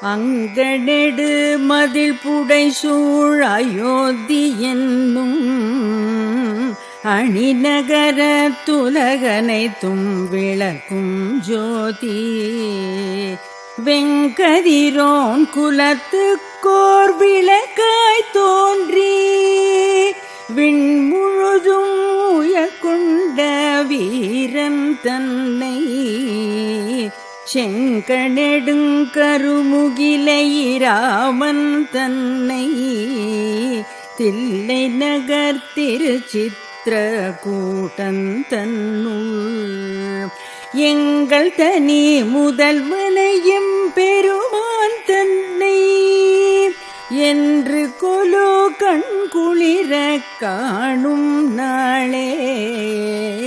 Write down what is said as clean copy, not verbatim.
அங்கடெடு மதில் புடைசூழ் அயோத்தி என்னும் அணிநகர துலகனைத்தும் விளக்கும் ஜோதி வெங்கதிரோன் குலத்துக்கோர் விளக்காய் தோன்றி விண்முழுதும் உயர்கொண்ட வீரன் தன்னை செங்கடெடுங்கருமுகிலை ராமன் தன்னை தில்லை நகர் திருச்சித்ரகூடன் தன்னுள் எங்கள் தனி முதல்வனையும் பெருமான் தன்னை என்று கொலோ கண்குளிர காணும் நாளே.